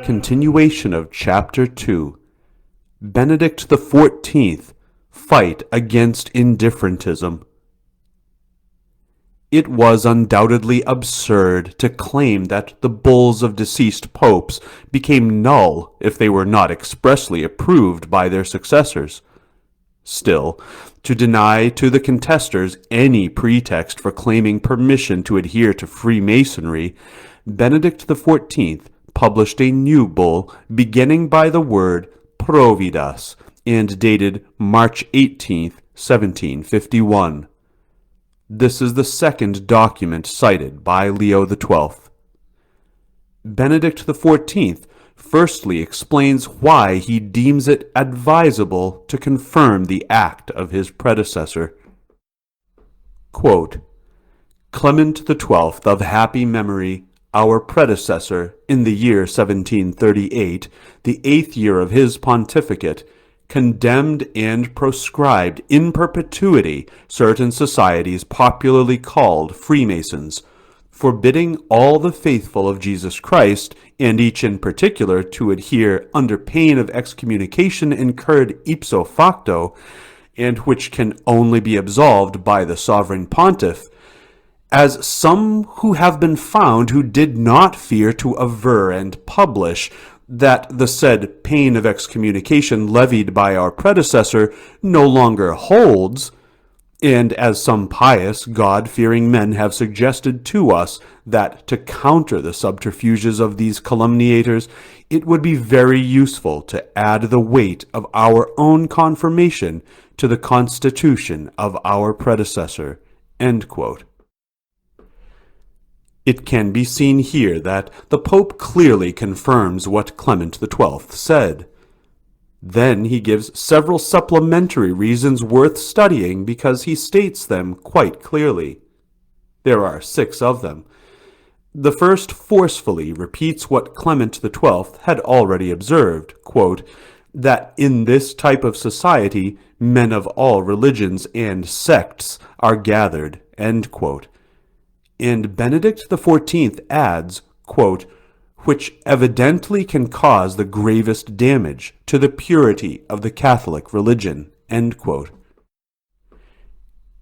Continuation of Chapter 2. Benedict XIV, Fight Against Indifferentism. It was undoubtedly absurd to claim that the bulls of deceased popes became null if they were not expressly approved by their successors. Still, to deny to the contesters any pretext for claiming permission to adhere to Freemasonry, Benedict XIV published a new bull beginning by the word providas and dated March 18, 1751. This is the second document cited by Leo XII. Benedict XIV firstly explains why he deems it advisable to confirm the act of his predecessor. Quote, Clement XII of happy memory, our predecessor, in the year 1738, the 8th year of his pontificate, condemned and proscribed in perpetuity certain societies popularly called Freemasons, forbidding all the faithful of Jesus Christ, and each in particular, to adhere under pain of excommunication incurred ipso facto, and which can only be absolved by the sovereign pontiff, as some who have been found who did not fear to aver and publish that the said pain of excommunication levied by our predecessor no longer holds, and as some pious, God-fearing men have suggested to us that to counter the subterfuges of these calumniators, it would be very useful to add the weight of our own confirmation to the constitution of our predecessor. End quote. It can be seen here that the Pope clearly confirms what Clement XII said. Then he gives several supplementary reasons worth studying because he states them quite clearly. There are 6 of them. The first forcefully repeats what Clement XII had already observed, quote, that in this type of society men of all religions and sects are gathered, end quote. And Benedict XIV adds, quote, which evidently can cause the gravest damage to the purity of the Catholic religion, end quote.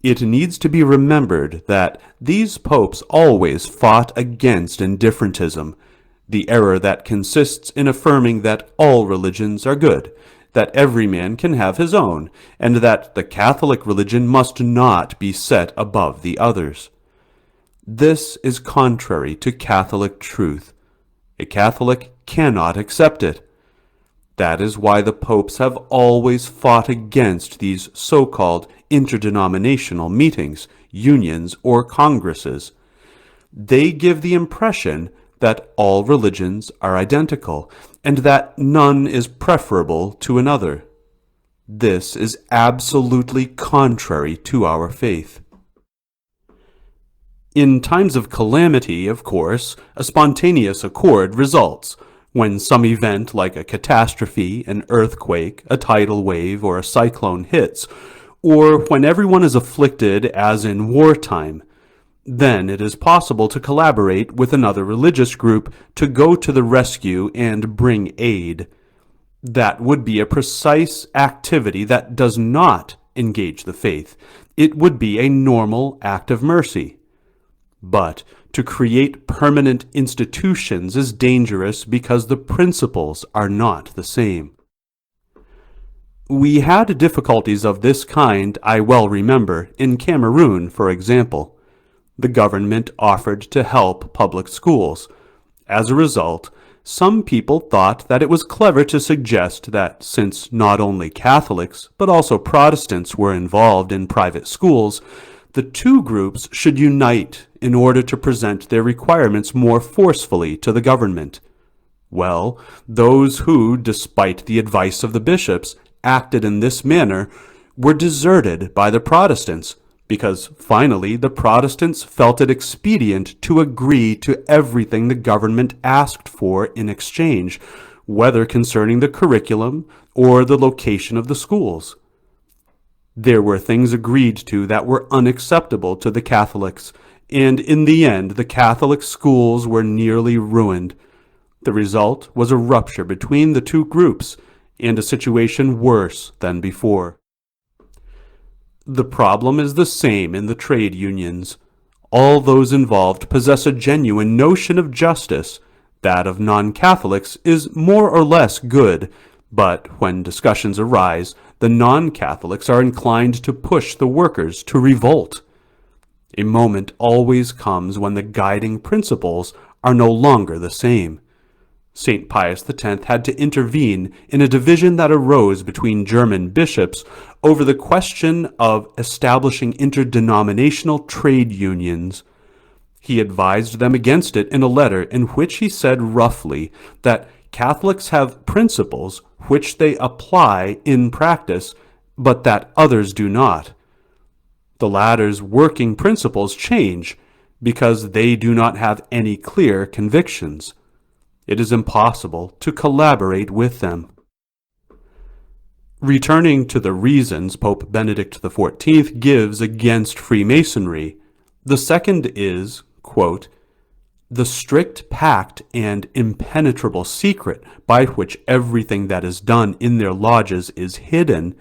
It needs to be remembered that these popes always fought against indifferentism, the error that consists in affirming that all religions are good, that every man can have his own, and that the Catholic religion must not be set above the others. This is contrary to Catholic truth. A Catholic cannot accept it. That is why the popes have always fought against these so-called interdenominational meetings, unions, or congresses. They give the impression that all religions are identical, and that none is preferable to another. This is absolutely contrary to our faith. In times of calamity, of course, a spontaneous accord results, when some event like a catastrophe, an earthquake, a tidal wave, or a cyclone hits, or when everyone is afflicted as in wartime. Then it is possible to collaborate with another religious group to go to the rescue and bring aid. That would be a precise activity that does not engage the faith. It would be a normal act of mercy. But to create permanent institutions is dangerous because the principles are not the same. We had difficulties of this kind, I well remember, in Cameroon, for example. The government offered to help public schools. As a result, some people thought that it was clever to suggest that since not only Catholics, but also Protestants were involved in private schools, the two groups should unite in order to present their requirements more forcefully to the government. Well, those who, despite the advice of the bishops, acted in this manner were deserted by the Protestants, because finally the Protestants felt it expedient to agree to everything the government asked for in exchange, whether concerning the curriculum or the location of the schools. There were things agreed to that were unacceptable to the Catholics, and in the end the Catholic schools were nearly ruined. The result was a rupture between the two groups, and a situation worse than before. The problem is the same in the trade unions. All those involved possess a genuine notion of justice. That of non-Catholics is more or less good, but when discussions arise, the non-Catholics are inclined to push the workers to revolt. A moment always comes when the guiding principles are no longer the same. St. Pius X had to intervene in a division that arose between German bishops over the question of establishing interdenominational trade unions. He advised them against it in a letter in which he said roughly that Catholics have principles which they apply in practice, but that others do not. The latter's working principles change because they do not have any clear convictions. It is impossible to collaborate with them. Returning to the reasons Pope Benedict XIV gives against Freemasonry, the second is, quote, "the strict pact and impenetrable secret by which everything that is done in their lodges is hidden,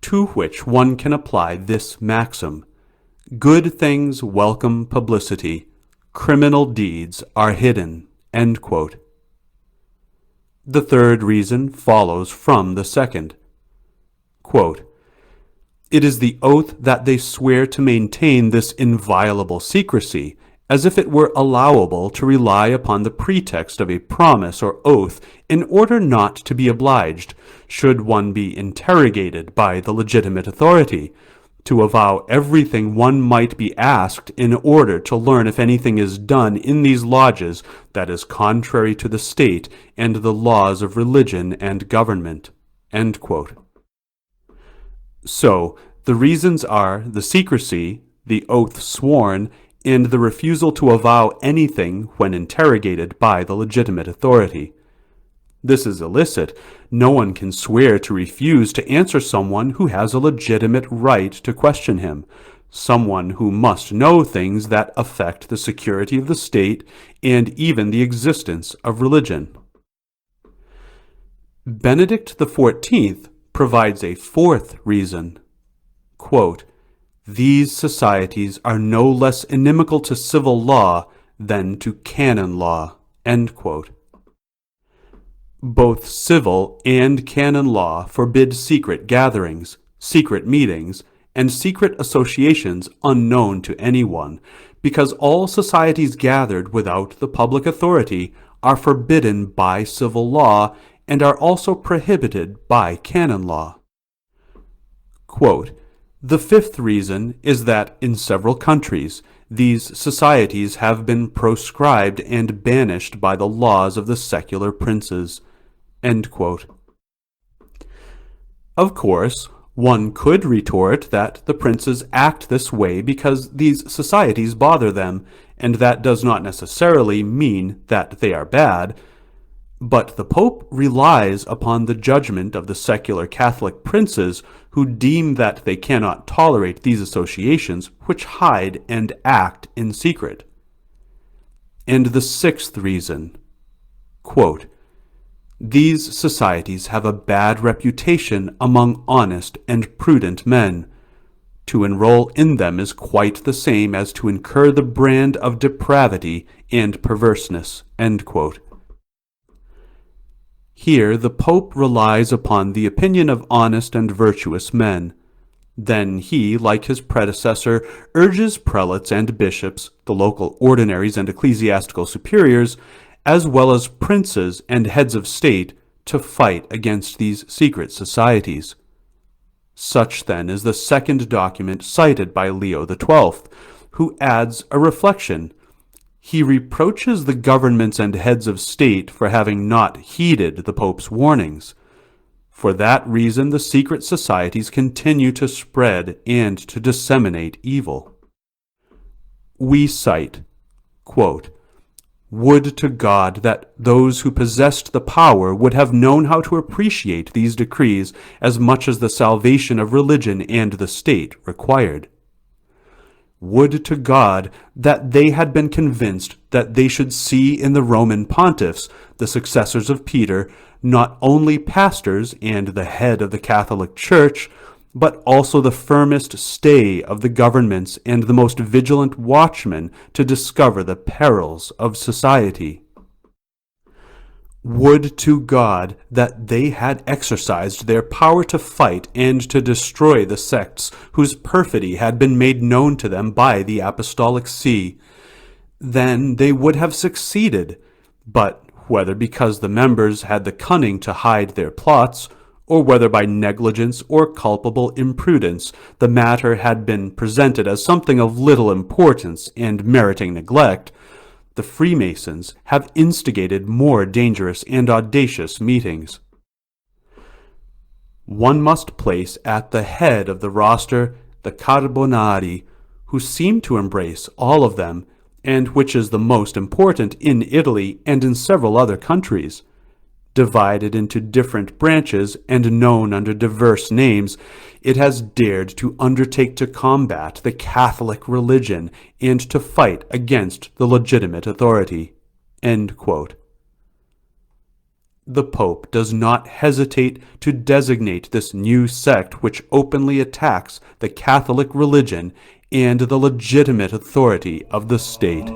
to which one can apply this maxim: good things welcome publicity, criminal deeds are hidden." End quote. The third reason follows from the second. Quote, "It is the oath that they swear to maintain this inviolable secrecy, as if it were allowable to rely upon the pretext of a promise or oath in order not to be obliged, should one be interrogated by the legitimate authority, to avow everything one might be asked in order to learn if anything is done in these lodges that is contrary to the state and the laws of religion and government." End quote. So, the reasons are the secrecy, the oath sworn, and the refusal to avow anything when interrogated by the legitimate authority. This is illicit. No one can swear to refuse to answer someone who has a legitimate right to question him, someone who must know things that affect the security of the state and even the existence of religion. Benedict XIV provides a fourth reason. Quote, "These societies are no less inimical to civil law than to canon law." End quote. Both civil and canon law forbid secret gatherings, secret meetings, and secret associations unknown to anyone, because all societies gathered without the public authority are forbidden by civil law and are also prohibited by canon law. Quote, "The fifth reason is that in several countries these societies have been proscribed and banished by the laws of the secular princes." End quote. Of course, one could retort that the princes act this way because these societies bother them, and that does not necessarily mean that they are bad. But the Pope relies upon the judgment of the secular Catholic princes who deem that they cannot tolerate these associations which hide and act in secret. And the sixth reason, quote, "These societies have a bad reputation among honest and prudent men. To enroll in them is quite the same as to incur the brand of depravity and perverseness." End quote. Here the Pope relies upon the opinion of honest and virtuous men. Then he, like his predecessor, urges prelates and bishops, the local ordinaries and ecclesiastical superiors, as well as princes and heads of state, to fight against these secret societies. Such, then, is the second document cited by Leo XII, who adds a reflection. He reproaches the governments and heads of state for having not heeded the Pope's warnings. For that reason, the secret societies continue to spread and to disseminate evil. We cite, quote, "Would to God that those who possessed the power would have known how to appreciate these decrees as much as the salvation of religion and the state required. Would to God that they had been convinced that they should see in the Roman pontiffs, the successors of Peter, not only pastors and the head of the Catholic Church, but also the firmest stay of the governments and the most vigilant watchmen to discover the perils of society. Would to God that they had exercised their power to fight and to destroy the sects whose perfidy had been made known to them by the Apostolic See. Then they would have succeeded, but whether because the members had the cunning to hide their plots, or whether by negligence or culpable imprudence the matter had been presented as something of little importance and meriting neglect, the Freemasons have instigated more dangerous and audacious meetings. One must place at the head of the roster the Carbonari, who seem to embrace all of them, and which is the most important in Italy and in several other countries. Divided into different branches and known under diverse names, it has dared to undertake to combat the Catholic religion and to fight against the legitimate authority." End quote. The Pope does not hesitate to designate this new sect which openly attacks the Catholic religion and the legitimate authority of the state.